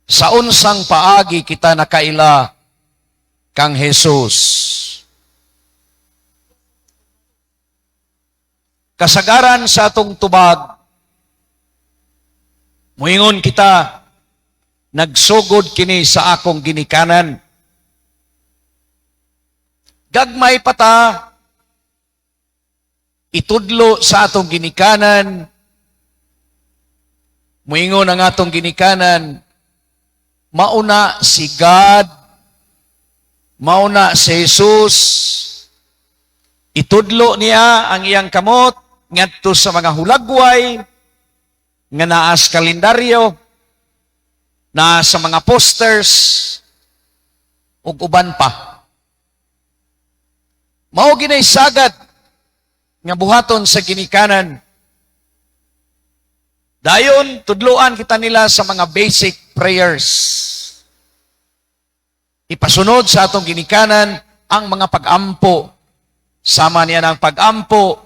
Sa unsang paagi kita nakaila kang Jesus. Kasagaran sa atong tubag, muingon kita, nagsugod kini sa akong ginikanan. Gagmay pata, itudlo sa atong ginikanan, muingon ang atong ginikanan, mauna si God, mauna si Jesus, itudlo niya ang iyang kamot, ngadto sa mga hulagway, nga naas kalendaryo, na sa mga posters, ug uban pa. Mao ginay sagad nga buhaton sa ginikanan. Dayon, tudloan kita nila sa mga basic prayers. Ipasunod sa atong ginikanan ang mga pag-ampo. Sama niya ng pag-ampo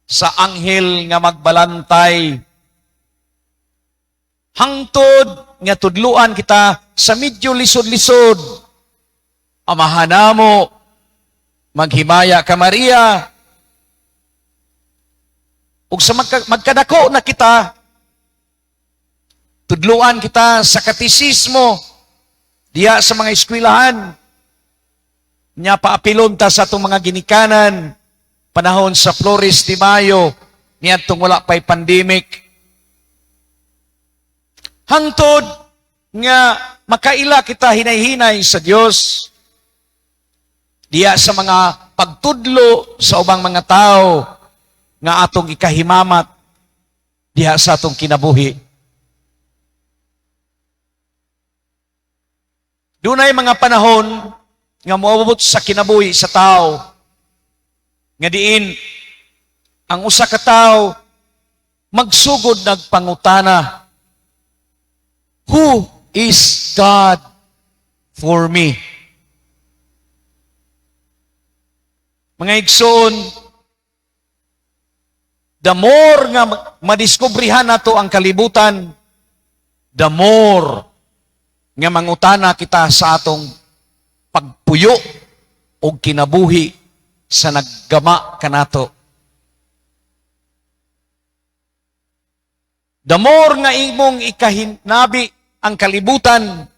sa anghel nga magbalantay. Hangtod nga tudluan kita sa medyo lisod-lisod. Amahan namo, maghimaya ka Maria. Ug sa magkadako na kita, tudluan kita sa katisismo, diya sa mga eskwelahan, nya paapilon ta sa itong mga ginikanan, panahon sa Flores de Mayo, niya itong wala pa'y pandemic. Hangtod nga makaila kita hinay-hinay sa Dios, diya sa mga pagtudlo sa ubang mga tao, nga atong ikahimamat diha sa atong kinabuhi. Dunay mga panahon nga moabot sa kinabuhi sa tao nga diin ang usa ka tawo magsugod nagpangutana, who is God for me? Mga igsoon, the more nga madiskubrihan nato ang kalibutan, the more nga mangutana kita sa atong pagpuyo o kinabuhi sa naggama kanato. The more nga imong ikahinabi ang kalibutan,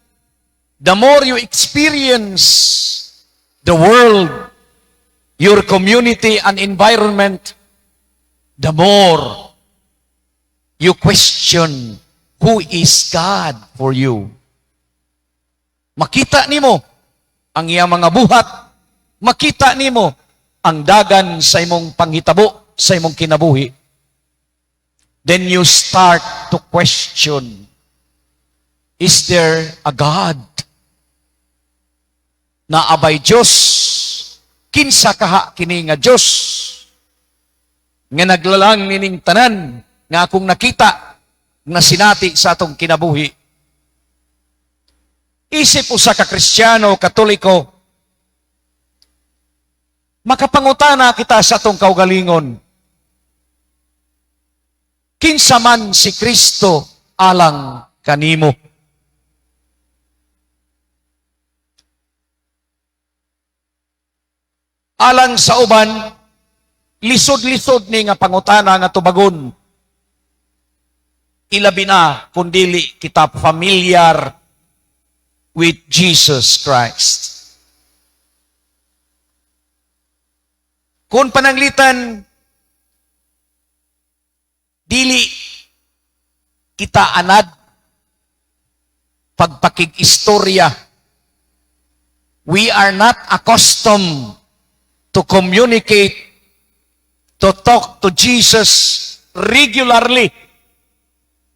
the more you experience the world, your community and environment, the more you question who is God for you. Makita nimo ang iyang mga buhat, makita nimo ang dagan sa imong panghitabo, sa imong kinabuhi. Then you start to question, is there a God? Na abay Diyos, kinsa kaha kini nga Diyos, nga naglalang nining tanan, nga akong nakita, na sinati sa atong kinabuhi. Isip usa ka Kristiyano, Katoliko, makapangutana kita sa atong kaugalingon, kinsa man si Kristo alang kanimo? Alang sa uban, lisod-lisod ni nga pangutana nga tubagon. Ilabi na kung dili kita familiar with Jesus Christ. Kung pananglitan, dili kita anad pagpakig-istorya. We are not accustomed to communicate, to talk to Jesus regularly.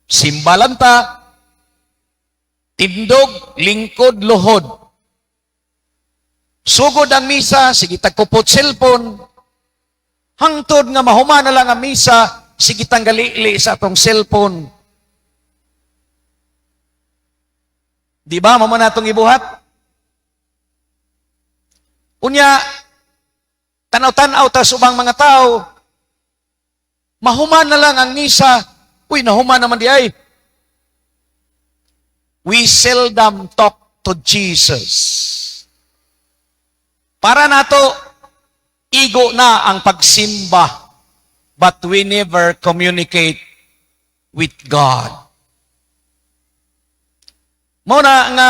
Simbalanta, tindog, lingkod, luhod. Sugod ang misa, sige tagkupot cellphone. Hangtod nga mahuman na lang ang misa, sige tanggalili sa atong cellphone. Di ba, mamo natong ibuhat? Unya, tanaw-tanaw ta subang mga tao, mahuman na lang ang misa, uy, nahuman naman di ay. we seldom talk to Jesus. Para nato, igo na ang pagsimba, but we never communicate with God. Muna nga,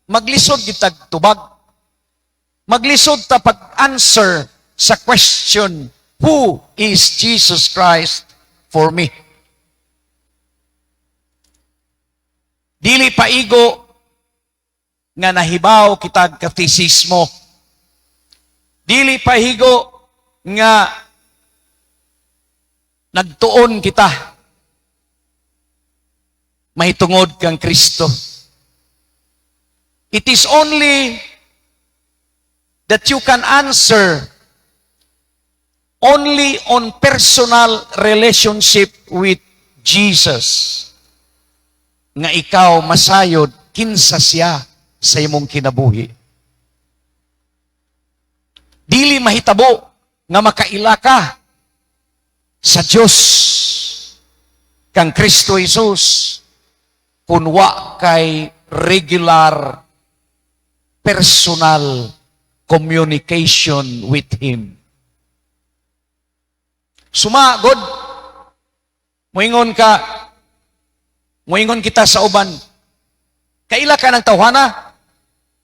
maglisod kitag tubag. Maglisod ta pag-answer sa question, who is Jesus Christ for me? Dili paigo nga nahibaw kitag katisismo. Dili pahigo nga nagtuon kita. Mahitungod kang Kristo. It is only that you can answer only on personal relationship with Jesus. Nga ikaw masayod kinsa siya sa imong kinabuhi. Dili mahitabo nga makaila ka sa Dios kang Kristo Jesus kung wa kay regular personal communication with Him. Sumagod, moingon kita sa uban, kaila ka ng tawhana,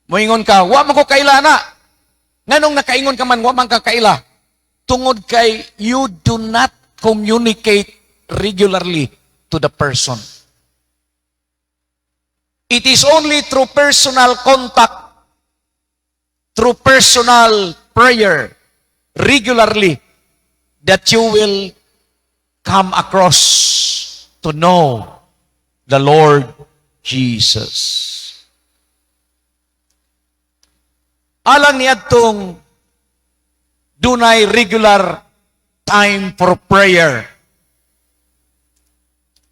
moingon ka, wa man ko kaila na. Nganong nakaingon ka man, wa man ka kaila. Tungod kay you do not communicate regularly to the person. It is only through personal contact, through personal prayer, regularly, that you will come across to know the Lord Jesus. Alang niadtong dunay regular time for prayer.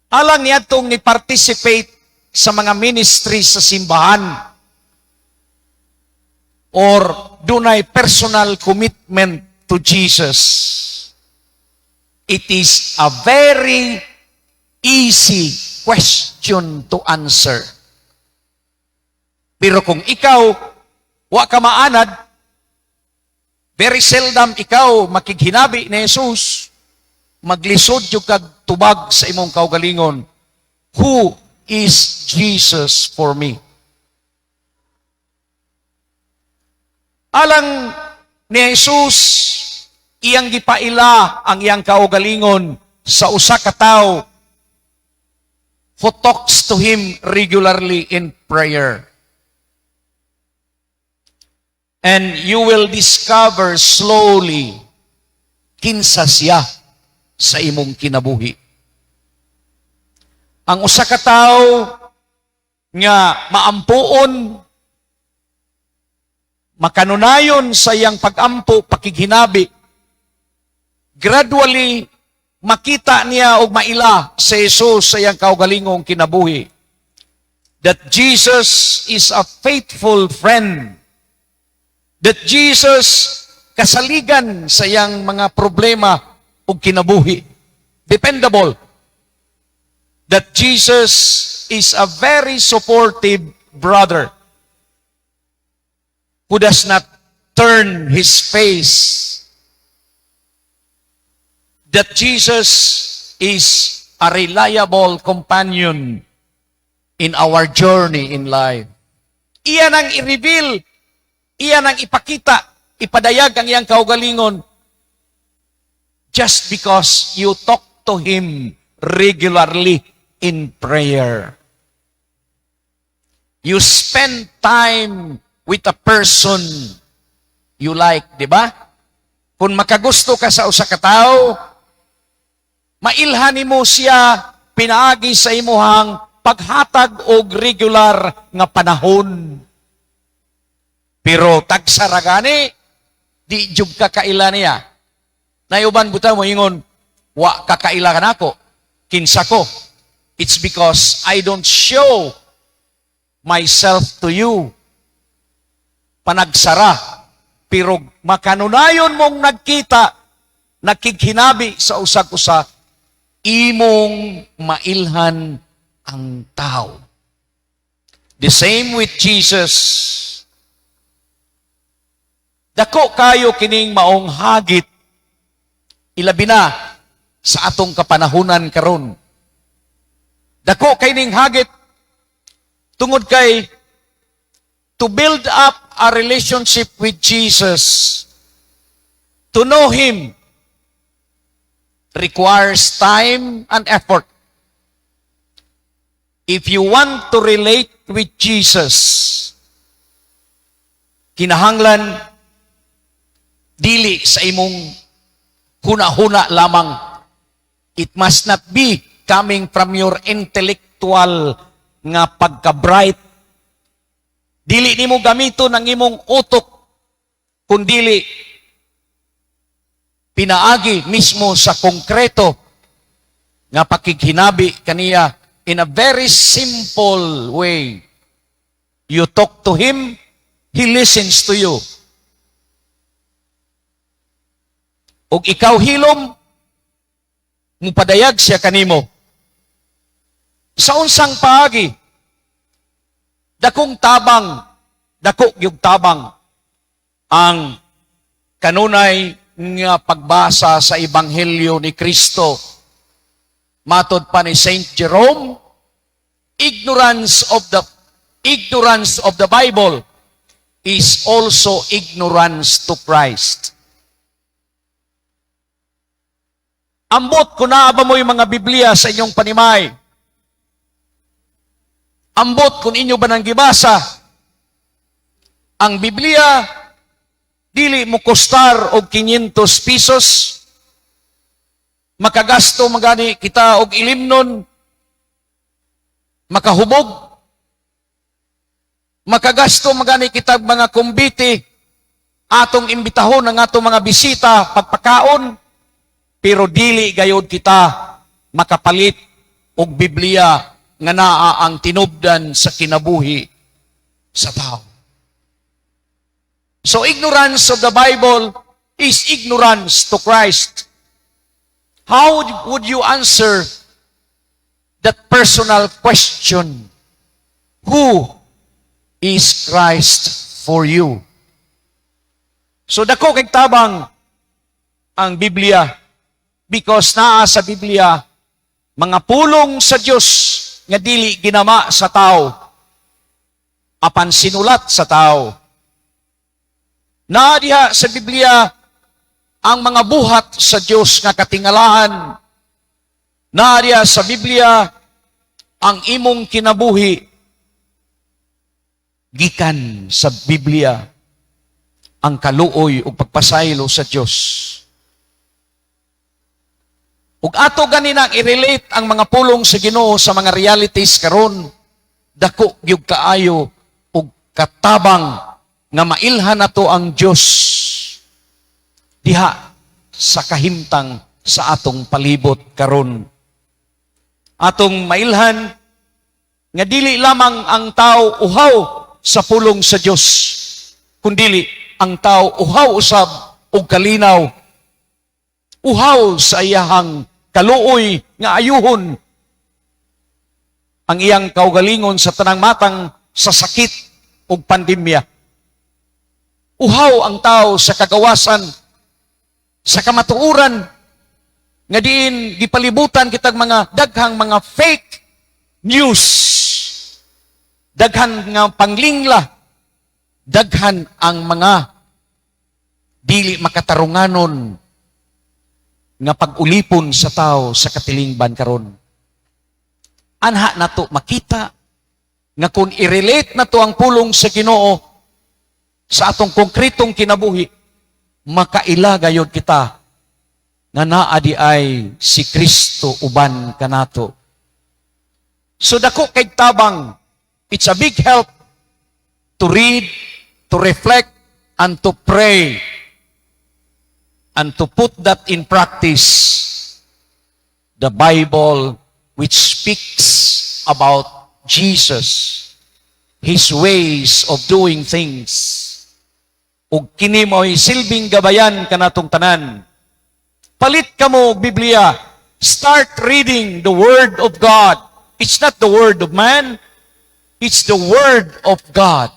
Alang niadtong ni participate sa mga ministry sa simbahan or dunay personal commitment to Jesus. It is a very easy question to answer. Pero kung ikaw wa ka maanad, very seldom ikaw makighinabi ni Jesus, maglisod yung kag tubag sa imong kaugalingon, who is Jesus for me? Alang ni Jesus, iyang gipaila ang iyang kaugalingon sa usa ka tawo who talks to Him regularly in prayer. And you will discover slowly kinsa siya sa imong kinabuhi. Ang usa ka tawo nga maampuon, makanunayon sa iyang pag-ampo, pakighinabi, gradually makita niya og maila sa Jesus sa iyang kaugalingong kinabuhi. That Jesus is a faithful friend. That Jesus kasaligan sa iyang mga problema o kinabuhi. Dependable. That Jesus is a very supportive brother who does not turn His face. That Jesus is a reliable companion in our journey in life. Iyan ang i-reveal, iyan ang ipakita, ipadayag ang iyang kaugalingon just because you talk to Him regularly in prayer. You spend time with a person you like, di ba? Kung makagusto ka sa usa ka tawo, mailhan mo siya pinaagi sa imuhang paghatag og regular nga panahon. Pero tagsaragani, di jud ka kaila niya. Nayuban buta mo ingon, wa kakaila ka nako, kinsa ko. It's because I don't show myself to you. Panagsara. Pero makanunayon mong nagkita, nakighinabi sa usag-usa, imong mailhan ang tao. The same with Jesus. Dako kayo kining maong hagit, ilabi na sa atong kapanahunan karon. Dako kay ning hagit tungod kay to build up a relationship with Jesus, to know Him, requires time and effort. If you want to relate with Jesus, kinahanglan dili sa imong huna-huna lamang. It must not be coming from your intellectual nga pagka-bright. Dili nimo gamiton ang imong utok, kundili pinaagi mismo sa konkreto nga pakighinabi kaniya in a very simple way. You talk to Him, He listens to you. Og ikaw hilom, mupadayag siya kanimo. Sa unsang paagi, dakong tabang, dako yung tabang ang kanunay nga pagbasa sa Ebanghelyo ni Kristo. Matod pa ni Saint Jerome, ignorance of the Bible is also ignorance to Christ. Ambot kung naaba mo yung mga Biblia sa inyong panimay. Ambot kung inyo ba nang gibasa. Ang Biblia, dili mo kostar og 500 pesos. Makagasto magani kita og ilimnon, makahubog, makagasto magani kita og mga kumbiti, atong imbitahon ang atong mga bisita, pagpakaon, pero dili gayod kita makapalit og Biblia nga naa ang tinubdan sa kinabuhi sa tao. So ignorance of the Bible is ignorance to Christ. How would you answer that personal question? Who is Christ for you? So dako kay tabang ang Biblia because naa sa Biblia mga pulong sa Dios nga dili ginama sa tao apan sinulat sa tao. Naa diha sa Biblia ang mga buhat sa Dios nga katingalahan. Naariya sa Biblia ang imong kinabuhi. Gikan sa Biblia ang kaluoy ug pagpasaylo sa Dios. Ug ato ganinang i-relate ang mga pulong sa Ginoo sa mga realities karon, dako gyud kaayo ug katabang nga mailhan nato ang Dios diha sa kahimtang sa atong palibot karon. Atong mailhan nga dili lamang ang tao uhaw sa pulong sa Dios, kundili ang tao uhaw usab og kalinaw, uhaw sa iyahang kaluoy nga ayuhon ang iyang kaugalingon sa tanang matang sa sakit ug pandemya. Uhaw ang tao sa kagawasan, sa kamatuuran, nga diin gipalibutan kitag mga daghang mga fake news, daghan nga panglingla, daghan ang mga dili makatarunganon nga pag-ulipon sa tao sa katilingban karon. Anha nato makita nga kung i-relate nato ang pulong sa Ginoo sa atong konkretong kinabuhi, makaila gayud kita nga naa di ay si Kristo uban kanato. So dako kay tabang, it's a big help to read, to reflect, and to pray, and to put that in practice. The Bible which speaks about Jesus, His ways of doing things, ug kini mo'y silbing gabayan kanatong tanan. Palit kamo Biblia. Start reading the Word of God. It's not the Word of man. It's the Word of God.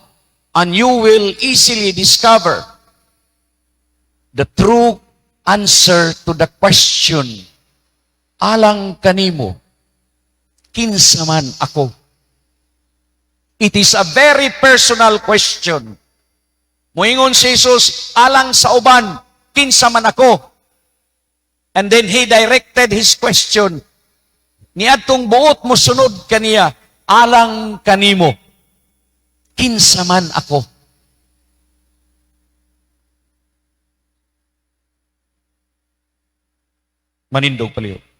And you will easily discover the true answer to the question, alang kanimo, kinsa man ako? It is a very personal question. Moingon si Jesus, alang sa uban, kinsa man ako? And then He directed His question. Niadtong buot mo sunod kaniya, alang kanimo, kinsa man ako? Manindog paliw.